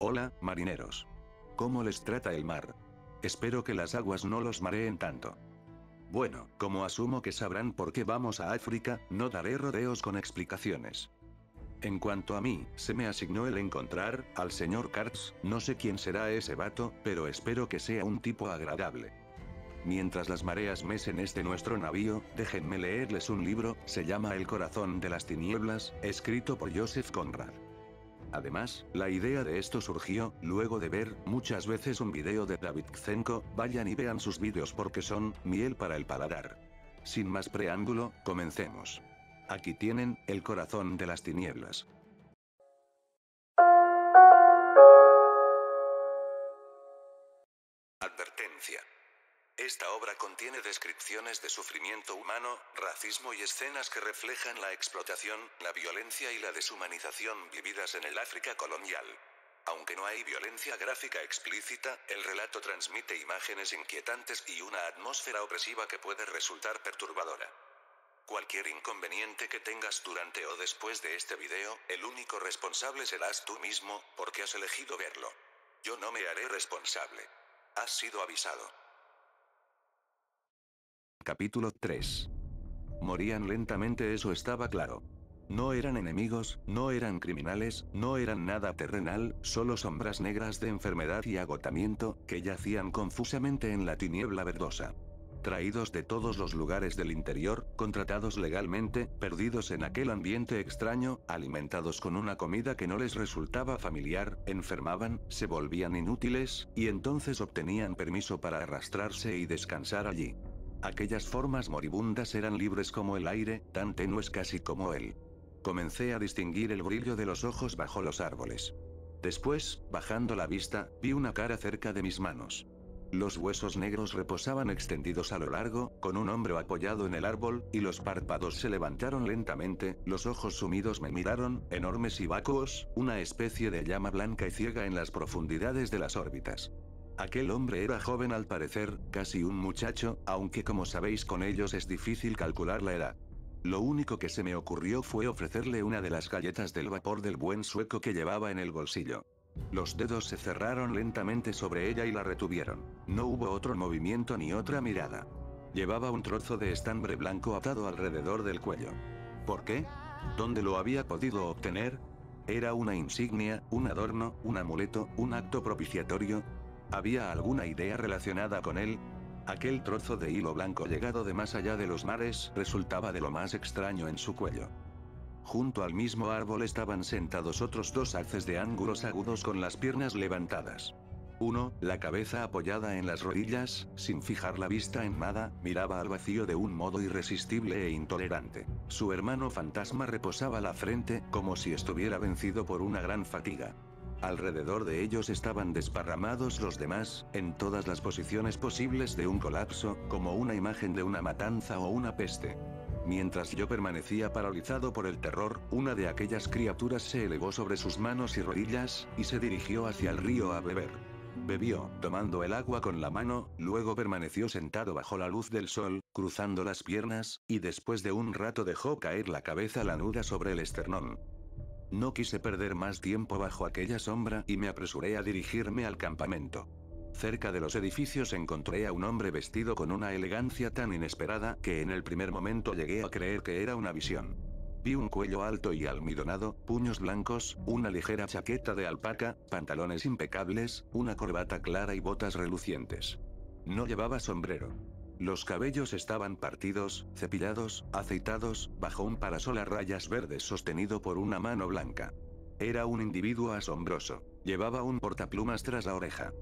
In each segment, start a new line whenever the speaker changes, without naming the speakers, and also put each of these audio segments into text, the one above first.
Hola, marineros. ¿Cómo les trata el mar? Espero que las aguas no los mareen tanto. Bueno, como asumo que sabrán por qué vamos a África, no daré rodeos con explicaciones. En cuanto a mí, se me asignó el encontrar al señor Kurtz, no sé quién será ese vato, pero espero que sea un tipo agradable. Mientras las mareas mecen nuestro navío, déjenme leerles un libro, se llama El corazón de las tinieblas, escrito por Joseph Conrad. Además, la idea de esto surgió, luego de ver, muchas veces un video de David Kzenko, vayan y vean sus vídeos porque son, miel para el paladar. Sin más preámbulo, comencemos. Aquí tienen, El corazón de las tinieblas. Advertencia. Esta obra contiene descripciones de sufrimiento humano, racismo y escenas que reflejan la explotación, la violencia y la deshumanización vividas en el África colonial. Aunque no hay violencia gráfica explícita, el relato transmite imágenes inquietantes y una atmósfera opresiva que puede resultar perturbadora. Cualquier inconveniente que tengas durante o después de este video, el único responsable serás tú mismo, porque has elegido verlo. Yo no me haré responsable. Has sido avisado. Capítulo 3. Morían lentamente, eso estaba claro. No eran enemigos, no eran criminales, no eran nada terrenal, solo sombras negras de enfermedad y agotamiento, que yacían confusamente en la tiniebla verdosa. Traídos de todos los lugares del interior, contratados legalmente, perdidos en aquel ambiente extraño, alimentados con una comida que no les resultaba familiar, enfermaban, se volvían inútiles, y entonces obtenían permiso para arrastrarse y descansar allí. Aquellas formas moribundas eran libres como el aire, tan tenues casi como él. Comencé a distinguir el brillo de los ojos bajo los árboles. Después, bajando la vista, vi una cara cerca de mis manos. Los huesos negros reposaban extendidos a lo largo, con un hombro apoyado en el árbol, y los párpados se levantaron lentamente, los ojos sumidos me miraron, enormes y vacuos, una especie de llama blanca y ciega en las profundidades de las órbitas. Aquel hombre era joven al parecer, casi un muchacho, aunque como sabéis con ellos es difícil calcular la edad. Lo único que se me ocurrió fue ofrecerle una de las galletas del vapor del buen sueco que llevaba en el bolsillo. Los dedos se cerraron lentamente sobre ella y la retuvieron. No hubo otro movimiento ni otra mirada. Llevaba un trozo de estambre blanco atado alrededor del cuello. ¿Por qué? ¿Dónde lo había podido obtener? ¿Era una insignia, un adorno, un amuleto, un acto propiciatorio? ¿Había alguna idea relacionada con él? Aquel trozo de hilo blanco llegado de más allá de los mares resultaba de lo más extraño en su cuello. Junto al mismo árbol estaban sentados otros dos haces de ángulos agudos con las piernas levantadas. Uno, la cabeza apoyada en las rodillas, sin fijar la vista en nada, miraba al vacío de un modo irresistible e intolerante. Su hermano fantasma reposaba la frente, como si estuviera vencido por una gran fatiga. Alrededor de ellos estaban desparramados los demás, en todas las posiciones posibles de un colapso, como una imagen de una matanza o una peste. Mientras yo permanecía paralizado por el terror, una de aquellas criaturas se elevó sobre sus manos y rodillas, y se dirigió hacia el río a beber. Bebió, tomando el agua con la mano, luego permaneció sentado bajo la luz del sol, cruzando las piernas, y después de un rato dejó caer la cabeza lanuda sobre el esternón. No quise perder más tiempo bajo aquella sombra y me apresuré a dirigirme al campamento. Cerca de los edificios encontré a un hombre vestido con una elegancia tan inesperada que en el primer momento llegué a creer que era una visión. Vi un cuello alto y almidonado, puños blancos, una ligera chaqueta de alpaca, pantalones impecables, una corbata clara y botas relucientes. No llevaba sombrero. Los cabellos estaban partidos, cepillados, aceitados, bajo un parasol a rayas verdes sostenido por una mano blanca. Era un individuo asombroso. Llevaba un portaplumas tras la oreja.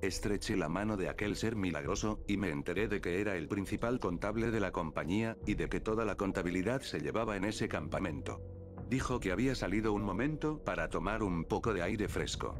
Estreché la mano de aquel ser milagroso, y me enteré de que era el principal contable de la compañía, y de que toda la contabilidad se llevaba en ese campamento. Dijo que había salido un momento para tomar un poco de aire fresco.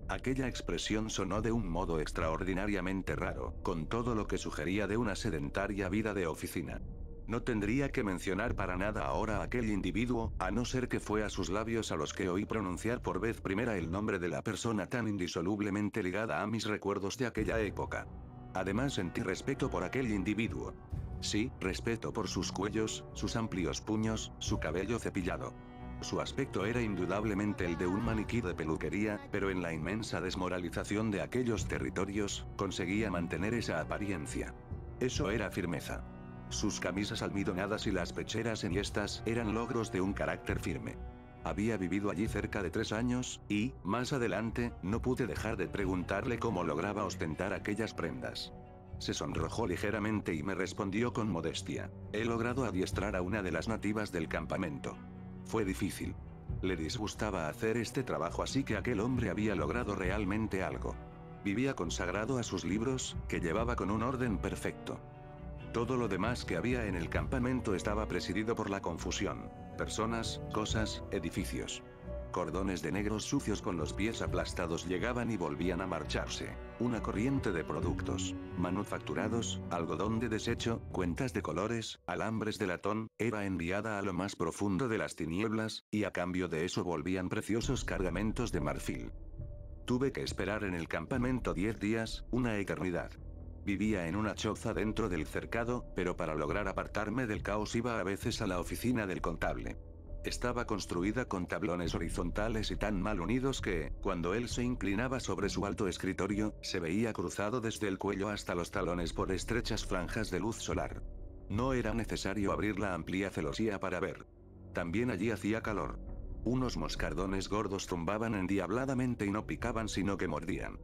Aquella expresión sonó de un modo extraordinariamente raro, con todo lo que sugería de una sedentaria vida de oficina. No tendría que mencionar para nada ahora a aquel individuo, a no ser que fue a sus labios a los que oí pronunciar por vez primera el nombre de la persona tan indisolublemente ligada a mis recuerdos de aquella época. Además sentí respeto por aquel individuo. Sí, respeto por sus cuellos, sus amplios puños, su cabello cepillado. Su aspecto era indudablemente el de un maniquí de peluquería, pero en la inmensa desmoralización de aquellos territorios, conseguía mantener esa apariencia. Eso era firmeza. Sus camisas almidonadas y las pecheras enhiestas eran logros de un carácter firme. Había vivido allí cerca de 3 años, y, más adelante, no pude dejar de preguntarle cómo lograba ostentar aquellas prendas. Se sonrojó ligeramente y me respondió con modestia: he logrado adiestrar a una de las nativas del campamento. Fue difícil. Le disgustaba hacer este trabajo, así que aquel hombre había logrado realmente algo. Vivía consagrado a sus libros, que llevaba con un orden perfecto. Todo lo demás que había en el campamento estaba presidido por la confusión. Personas, cosas, edificios. Cordones de negros sucios con los pies aplastados llegaban y volvían a marcharse. Una corriente de productos manufacturados, algodón de desecho, cuentas de colores, alambres de latón, era enviada a lo más profundo de las tinieblas, y a cambio de eso volvían preciosos cargamentos de marfil. Tuve que esperar en el campamento 10 días, una eternidad. Vivía en una choza dentro del cercado, pero para lograr apartarme del caos iba a veces a la oficina del contable. Estaba construida con tablones horizontales y tan mal unidos que, cuando él se inclinaba sobre su alto escritorio, se veía cruzado desde el cuello hasta los talones por estrechas franjas de luz solar. No era necesario abrir la amplia celosía para ver. También allí hacía calor. Unos moscardones gordos zumbaban endiabladamente y no picaban sino que mordían.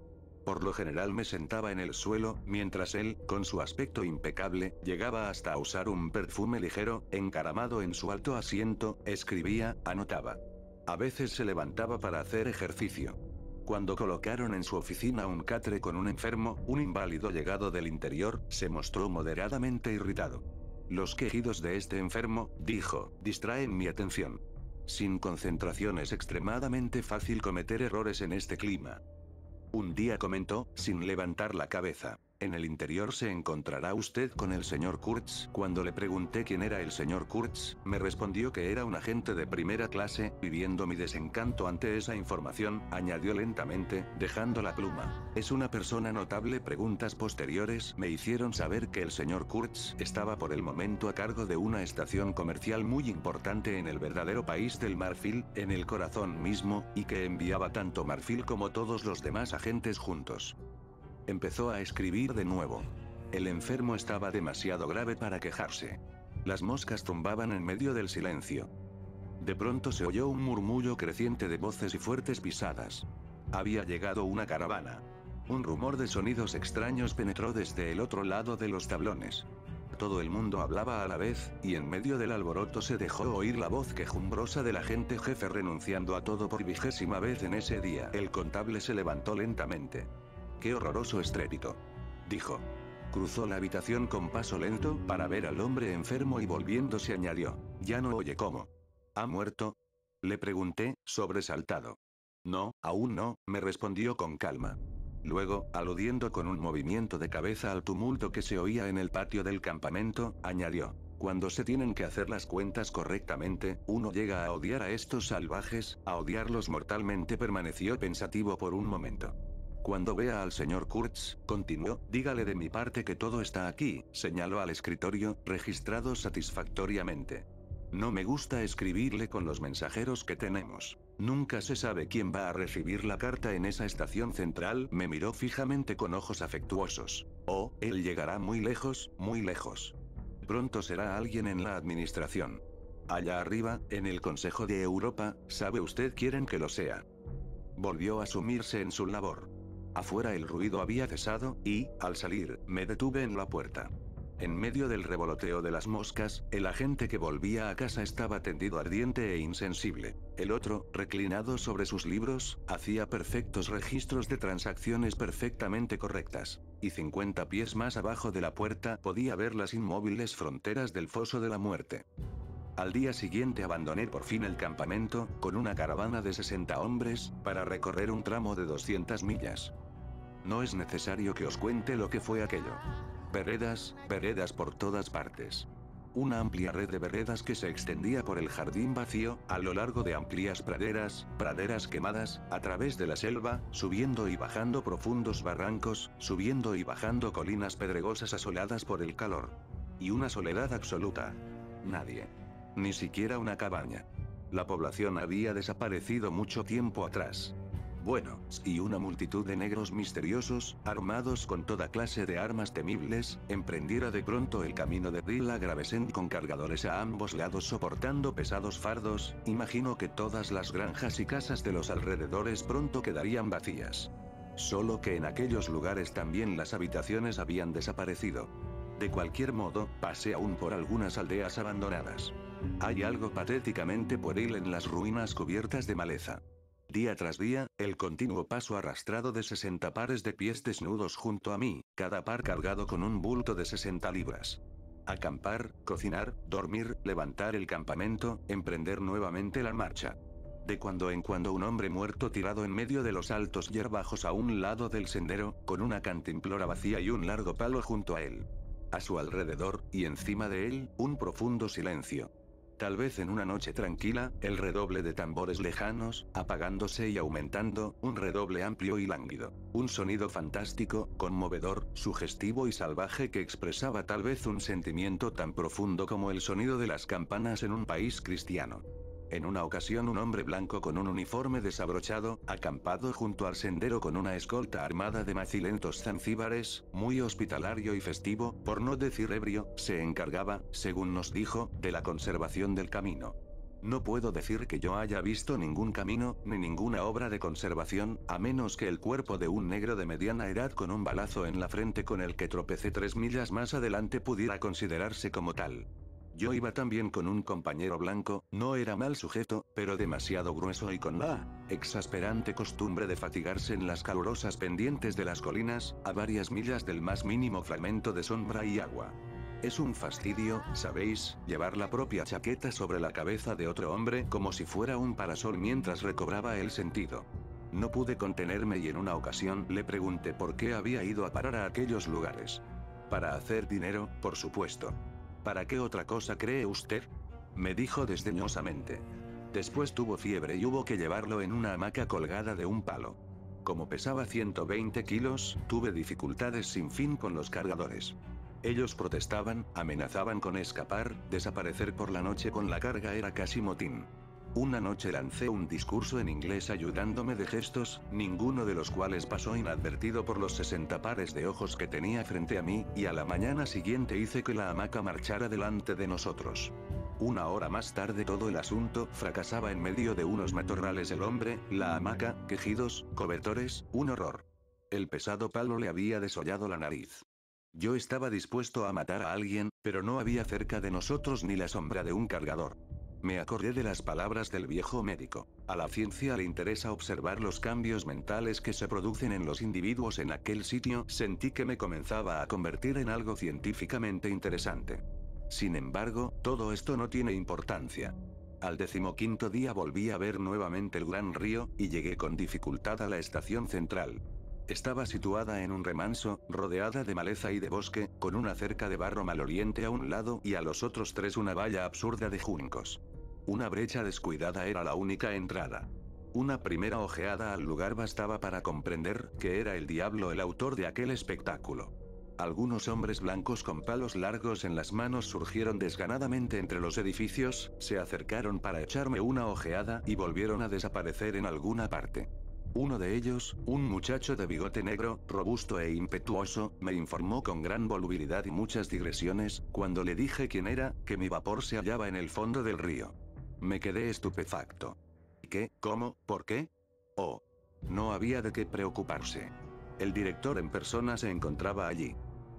Por lo general me sentaba en el suelo, mientras él, con su aspecto impecable, llegaba hasta a usar un perfume ligero, encaramado en su alto asiento, escribía, anotaba. A veces se levantaba para hacer ejercicio. Cuando colocaron en su oficina un catre con un enfermo, un inválido llegado del interior, se mostró moderadamente irritado. Los quejidos de este enfermo, dijo, distraen mi atención. Sin concentración es extremadamente fácil cometer errores en este clima. Un día comentó, sin levantar la cabeza: en el interior se encontrará usted con el señor Kurtz. Cuando le pregunté quién era el señor Kurtz, me respondió que era un agente de primera clase, y viendo mi desencanto ante esa información, añadió lentamente, dejando la pluma: ¿es una persona notable? Preguntas posteriores me hicieron saber que el señor Kurtz estaba por el momento a cargo de una estación comercial muy importante en el verdadero país del marfil, en el corazón mismo, y que enviaba tanto marfil como todos los demás agentes juntos. Empezó a escribir de nuevo. El enfermo estaba demasiado grave para quejarse. Las moscas zumbaban en medio del silencio. De pronto se oyó un murmullo creciente de voces y fuertes pisadas. Había llegado una caravana. Un rumor de sonidos extraños penetró desde el otro lado de los tablones. Todo el mundo hablaba a la vez, y en medio del alboroto se dejó oír la voz quejumbrosa del agente jefe renunciando a todo por 20ª vez en ese día. El contable se levantó lentamente. ¡Qué horroroso estrépito!, dijo. Cruzó la habitación con paso lento, para ver al hombre enfermo y volviéndose añadió: ¿ya no oye cómo? ¿Ha muerto?, le pregunté, sobresaltado. No, aún no, me respondió con calma. Luego, aludiendo con un movimiento de cabeza al tumulto que se oía en el patio del campamento, añadió: cuando se tienen que hacer las cuentas correctamente, uno llega a odiar a estos salvajes, a odiarlos mortalmente. Permaneció pensativo por un momento. Cuando vea al señor Kurtz, continuó, dígale de mi parte que todo está aquí, señaló al escritorio, registrado satisfactoriamente. No me gusta escribirle con los mensajeros que tenemos. Nunca se sabe quién va a recibir la carta en esa estación central. Me miró fijamente con ojos afectuosos. Oh, él llegará muy lejos, muy lejos. Pronto será alguien en la administración. Allá arriba, en el Consejo de Europa, ¿sabe usted quién que lo sea? Volvió a sumirse en su labor. Afuera el ruido había cesado, y, al salir, me detuve en la puerta. En medio del revoloteo de las moscas, el agente que volvía a casa estaba tendido ardiente e insensible. El otro, reclinado sobre sus libros, hacía perfectos registros de transacciones perfectamente correctas. Y 50 pies más abajo de la puerta podía ver las inmóviles fronteras del foso de la muerte. Al día siguiente abandoné por fin el campamento, con una caravana de 60 hombres, para recorrer un tramo de 200 millas. No es necesario que os cuente lo que fue aquello. Veredas, veredas por todas partes. Una amplia red de veredas que se extendía por el jardín vacío, a lo largo de amplias praderas, praderas quemadas, a través de la selva, subiendo y bajando profundos barrancos, subiendo y bajando colinas pedregosas asoladas por el calor. Y una soledad absoluta. Nadie. Ni siquiera una cabaña. La población había desaparecido mucho tiempo atrás. Bueno, y una multitud de negros misteriosos, armados con toda clase de armas temibles, emprendiera de pronto el camino de Rila Gravesend con cargadores a ambos lados soportando pesados fardos. Imagino que todas las granjas y casas de los alrededores pronto quedarían vacías. Solo que en aquellos lugares también las habitaciones habían desaparecido. De cualquier modo, pasé aún por algunas aldeas abandonadas. Hay algo patéticamente pueril en las ruinas cubiertas de maleza. Día tras día, el continuo paso arrastrado de 60 pares de pies desnudos junto a mí, cada par cargado con un bulto de 60 libras. Acampar, cocinar, dormir, levantar el campamento, emprender nuevamente la marcha. De cuando en cuando un hombre muerto tirado en medio de los altos hierbajos a un lado del sendero, con una cantimplora vacía y un largo palo junto a él. A su alrededor, y encima de él, un profundo silencio. Tal vez en una noche tranquila, el redoble de tambores lejanos, apagándose y aumentando, un redoble amplio y lánguido. Un sonido fantástico, conmovedor, sugestivo y salvaje que expresaba tal vez un sentimiento tan profundo como el sonido de las campanas en un país cristiano. En una ocasión un hombre blanco con un uniforme desabrochado, acampado junto al sendero con una escolta armada de macilentos zanzíbares, muy hospitalario y festivo, por no decir ebrio, se encargaba, según nos dijo, de la conservación del camino. No puedo decir que yo haya visto ningún camino, ni ninguna obra de conservación, a menos que el cuerpo de un negro de mediana edad con un balazo en la frente con el que tropecé 3 millas más adelante pudiera considerarse como tal. Yo iba también con un compañero blanco, no era mal sujeto, pero demasiado grueso y con la exasperante costumbre de fatigarse en las calurosas pendientes de las colinas, a varias millas del más mínimo fragmento de sombra y agua. Es un fastidio, ¿sabéis?, llevar la propia chaqueta sobre la cabeza de otro hombre como si fuera un parasol mientras recobraba el sentido. No pude contenerme y en una ocasión le pregunté por qué había ido a parar a aquellos lugares. Para hacer dinero, por supuesto. ¿Para qué otra cosa cree usted? Me dijo desdeñosamente. Después tuvo fiebre y hubo que llevarlo en una hamaca colgada de un palo. Como pesaba 120 kilos, tuve dificultades sin fin con los cargadores. Ellos protestaban, amenazaban con escapar, desaparecer por la noche con la carga era casi motín. Una noche lancé un discurso en inglés ayudándome de gestos, ninguno de los cuales pasó inadvertido por los 60 pares de ojos que tenía frente a mí, y a la mañana siguiente hice que la hamaca marchara delante de nosotros. Una hora más tarde todo el asunto fracasaba en medio de unos matorrales el hombre, la hamaca, quejidos, cobertores, un horror. El pesado palo le había desollado la nariz. Yo estaba dispuesto a matar a alguien, pero no había cerca de nosotros ni la sombra de un cargador. Me acordé de las palabras del viejo médico. A la ciencia le interesa observar los cambios mentales que se producen en los individuos en aquel sitio. Sentí que me comenzaba a convertir en algo científicamente interesante. Sin embargo, todo esto no tiene importancia. Al 15º día volví a ver nuevamente el gran río, y llegué con dificultad a la estación central. Estaba situada en un remanso, rodeada de maleza y de bosque, con una cerca de barro maloliente a un lado y a los otros 3 una valla absurda de juncos. Una brecha descuidada era la única entrada. Una primera ojeada al lugar bastaba para comprender que era el diablo el autor de aquel espectáculo. Algunos hombres blancos con palos largos en las manos surgieron desganadamente entre los edificios, se acercaron para echarme una ojeada y volvieron a desaparecer en alguna parte. Uno de ellos, un muchacho de bigote negro, robusto e impetuoso, me informó con gran volubilidad y muchas digresiones, cuando le dije quién era, que mi vapor se hallaba en el fondo del río. Me quedé estupefacto. ¿Qué? ¿Cómo? ¿Por qué? Oh. No había de qué preocuparse. El director en persona se encontraba allí.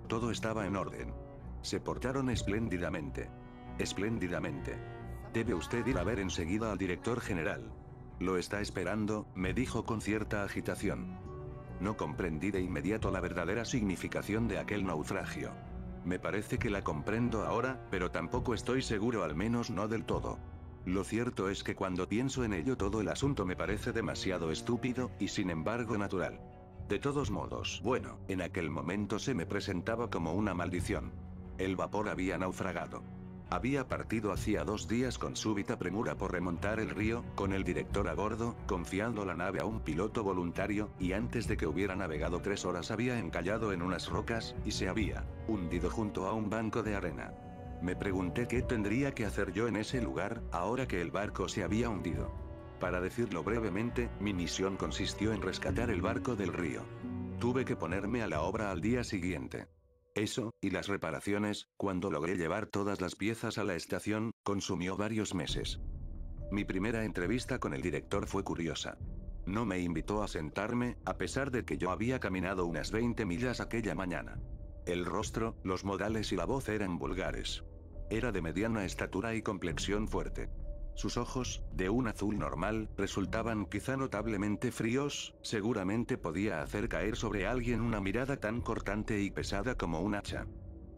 Todo estaba en orden. Se portaron espléndidamente. Espléndidamente. Debe usted ir a ver enseguida al director general. Lo está esperando, me dijo con cierta agitación. No comprendí de inmediato la verdadera significación de aquel naufragio. Me parece que la comprendo ahora, pero tampoco estoy seguro, al menos no del todo. Lo cierto es que cuando pienso en ello todo el asunto me parece demasiado estúpido, y sin embargo natural. De todos modos, bueno, en aquel momento se me presentaba como una maldición. El vapor había naufragado. Había partido hacía 2 días con súbita premura por remontar el río, con el director a bordo, confiando la nave a un piloto voluntario, y antes de que hubiera navegado 3 horas había encallado en unas rocas, y se había hundido junto a un banco de arena. Me pregunté qué tendría que hacer yo en ese lugar, ahora que el barco se había hundido. Para decirlo brevemente, mi misión consistió en rescatar el barco del río. Tuve que ponerme a la obra al día siguiente. Eso, y las reparaciones, cuando logré llevar todas las piezas a la estación, consumió varios meses. Mi primera entrevista con el director fue curiosa. No me invitó a sentarme, a pesar de que yo había caminado unas 20 millas aquella mañana. El rostro, los modales y la voz eran vulgares. Era de mediana estatura y complexión fuerte. Sus ojos, de un azul normal, resultaban quizá notablemente fríos, seguramente podía hacer caer sobre alguien una mirada tan cortante y pesada como un hacha.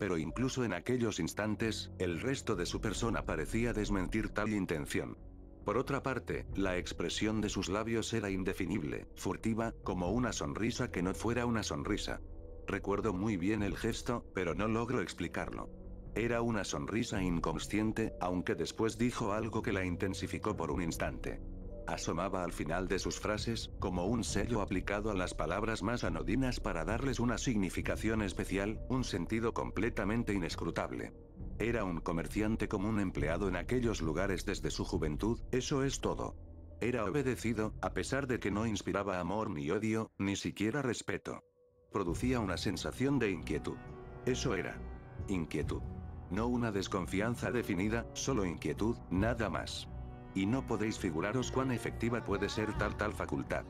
Pero incluso en aquellos instantes, el resto de su persona parecía desmentir tal intención. Por otra parte, la expresión de sus labios era indefinible, furtiva, como una sonrisa que no fuera una sonrisa. Recuerdo muy bien el gesto, pero no logro explicarlo. Era una sonrisa inconsciente, aunque después dijo algo que la intensificó por un instante. Asomaba al final de sus frases, como un sello aplicado a las palabras más anodinas para darles una significación especial, un sentido completamente inescrutable. Era un comerciante común empleado en aquellos lugares desde su juventud, eso es todo. Era obedecido, a pesar de que no inspiraba amor ni odio, ni siquiera respeto. Producía una sensación de inquietud. Eso era. Inquietud. No una desconfianza definida, solo inquietud, nada más. Y no podéis figuraros cuán efectiva puede ser tal facultad.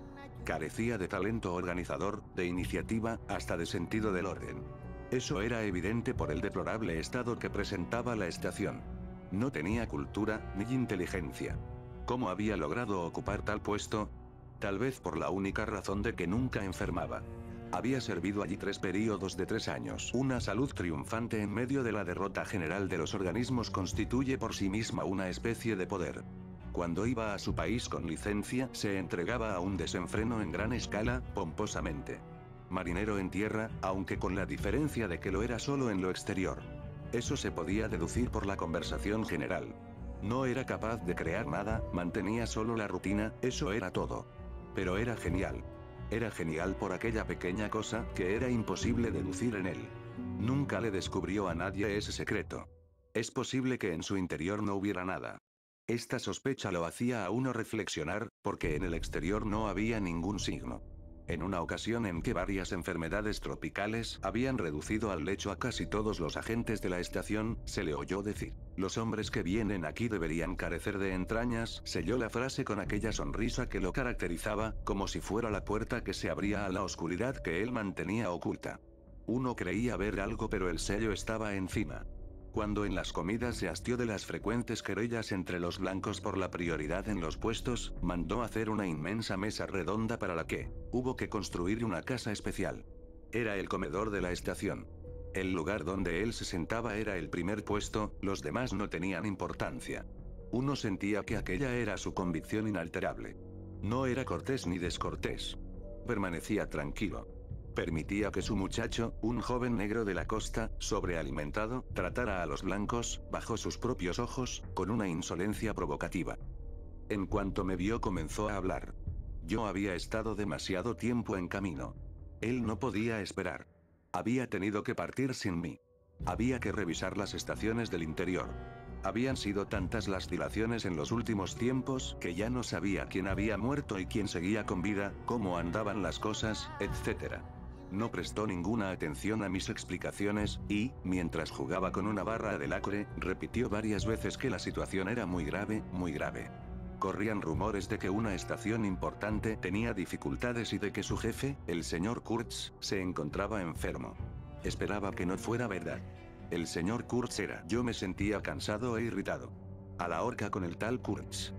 Carecía de talento organizador, de iniciativa, hasta de sentido del orden. Eso era evidente por el deplorable estado que presentaba la estación. No tenía cultura, ni inteligencia. ¿Cómo había logrado ocupar tal puesto? Tal vez por la única razón de que nunca enfermaba. Había servido allí 3 períodos de 3 años. Una salud triunfante en medio de la derrota general de los organismos constituye por sí misma una especie de poder. Cuando iba a su país con licencia, se entregaba a un desenfreno en gran escala, pomposamente. Marinero en tierra, aunque con la diferencia de que lo era solo en lo exterior. Eso se podía deducir por la conversación general. No era capaz de crear nada, mantenía solo la rutina, eso era todo. Pero era genial. Era genial por aquella pequeña cosa que era imposible deducir en él. Nunca le descubrió a nadie ese secreto. Es posible que en su interior no hubiera nada. Esta sospecha lo hacía a uno reflexionar, porque en el exterior no había ningún signo. En una ocasión en que varias enfermedades tropicales habían reducido al lecho a casi todos los agentes de la estación, se le oyó decir: los hombres que vienen aquí deberían carecer de entrañas. Selló la frase con aquella sonrisa que lo caracterizaba, como si fuera la puerta que se abría a la oscuridad que él mantenía oculta. Uno creía ver algo, pero el sello estaba encima. Cuando en las comidas se hastió de las frecuentes querellas entre los blancos por la prioridad en los puestos, mandó hacer una inmensa mesa redonda para la que hubo que construir una casa especial. Era el comedor de la estación. El lugar donde él se sentaba era el primer puesto, los demás no tenían importancia. Uno sentía que aquella era su convicción inalterable. No era cortés ni descortés. Permanecía tranquilo. Permitía que su muchacho, un joven negro de la costa, sobrealimentado, tratara a los blancos, bajo sus propios ojos, con una insolencia provocativa. En cuanto me vio comenzó a hablar. Yo había estado demasiado tiempo en camino. Él no podía esperar. Había tenido que partir sin mí. Había que revisar las estaciones del interior. Habían sido tantas las dilaciones en los últimos tiempos que ya no sabía quién había muerto y quién seguía con vida, cómo andaban las cosas, etc. No prestó ninguna atención a mis explicaciones, y, mientras jugaba con una barra de lacre, repitió varias veces que la situación era muy grave, muy grave. Corrían rumores de que una estación importante tenía dificultades y de que su jefe, el señor Kurtz, se encontraba enfermo. Esperaba que no fuera verdad. El señor Kurtz era. Yo me sentía cansado e irritado. A la horca con el tal Kurtz.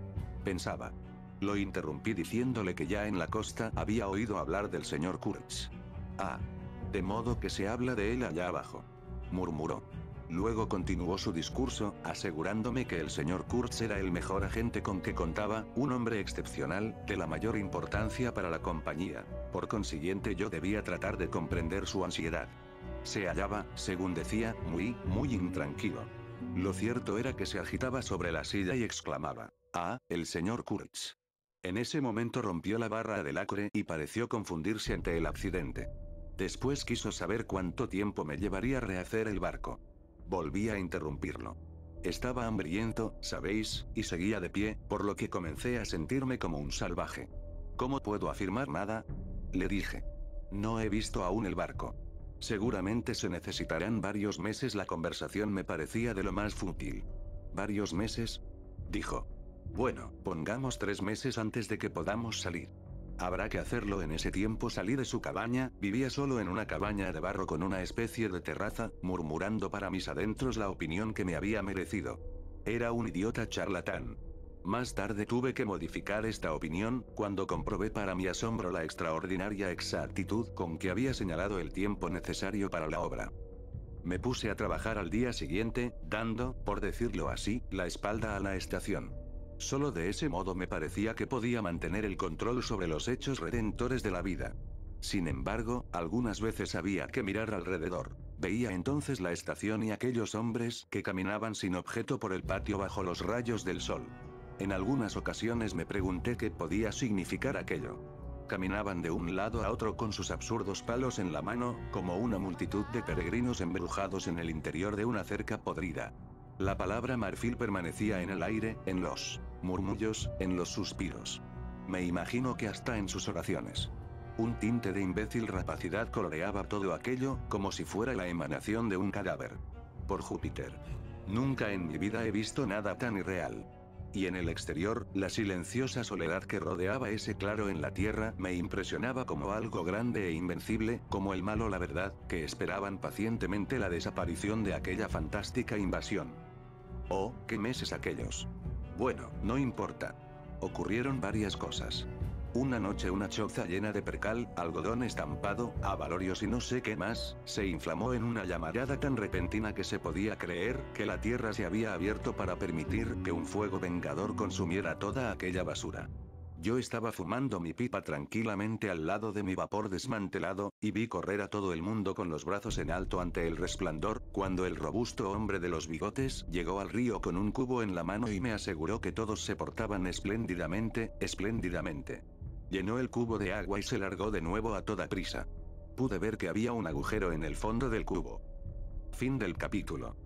Pensaba. Lo interrumpí diciéndole que ya en la costa había oído hablar del señor Kurtz. Ah. De modo que se habla de él allá abajo. Murmuró. Luego continuó su discurso, asegurándome que el señor Kurtz era el mejor agente con que contaba, un hombre excepcional, de la mayor importancia para la compañía. Por consiguiente yo debía tratar de comprender su ansiedad. Se hallaba, según decía, muy intranquilo. Lo cierto era que se agitaba sobre la silla y exclamaba: «Ah, el señor Kurtz». En ese momento rompió la barra de lacre y pareció confundirse ante el accidente. Después quiso saber cuánto tiempo me llevaría rehacer el barco. Volví a interrumpirlo. Estaba hambriento, ¿sabéis? Y seguía de pie, por lo que comencé a sentirme como un salvaje. ¿Cómo puedo afirmar nada? Le dije. No he visto aún el barco. Seguramente se necesitarán varios meses. La conversación me parecía de lo más fútil. ¿Varios meses? Dijo. Bueno, pongamos 3 meses antes de que podamos salir. Habrá que hacerlo en ese tiempo. Salí de su cabaña, vivía solo en una cabaña de barro con una especie de terraza, murmurando para mis adentros la opinión que me había merecido. Era un idiota charlatán. Más tarde tuve que modificar esta opinión, cuando comprobé para mi asombro la extraordinaria exactitud con que había señalado el tiempo necesario para la obra. Me puse a trabajar al día siguiente, dando, por decirlo así, la espalda a la estación. Solo de ese modo me parecía que podía mantener el control sobre los hechos redentores de la vida. Sin embargo, algunas veces había que mirar alrededor. Veía entonces la estación y aquellos hombres que caminaban sin objeto por el patio bajo los rayos del sol. En algunas ocasiones me pregunté qué podía significar aquello. Caminaban de un lado a otro con sus absurdos palos en la mano, como una multitud de peregrinos embrujados en el interior de una cerca podrida. La palabra marfil permanecía en el aire, en los murmullos, en los suspiros. Me imagino que hasta en sus oraciones. Un tinte de imbécil rapacidad coloreaba todo aquello, como si fuera la emanación de un cadáver. Por Júpiter. Nunca en mi vida he visto nada tan irreal. Y en el exterior, la silenciosa soledad que rodeaba ese claro en la tierra me impresionaba como algo grande e invencible, como el mal o la verdad, que esperaban pacientemente la desaparición de aquella fantástica invasión. Oh, qué meses aquellos. Bueno, no importa. Ocurrieron varias cosas. Una noche una choza llena de percal, algodón estampado, abalorios y no sé qué más, se inflamó en una llamarada tan repentina que se podía creer que la tierra se había abierto para permitir que un fuego vengador consumiera toda aquella basura. Yo estaba fumando mi pipa tranquilamente al lado de mi vapor desmantelado, y vi correr a todo el mundo con los brazos en alto ante el resplandor, cuando el robusto hombre de los bigotes llegó al río con un cubo en la mano y me aseguró que todos se portaban espléndidamente, espléndidamente. Llenó el cubo de agua y se largó de nuevo a toda prisa. Pude ver que había un agujero en el fondo del cubo. Fin del capítulo.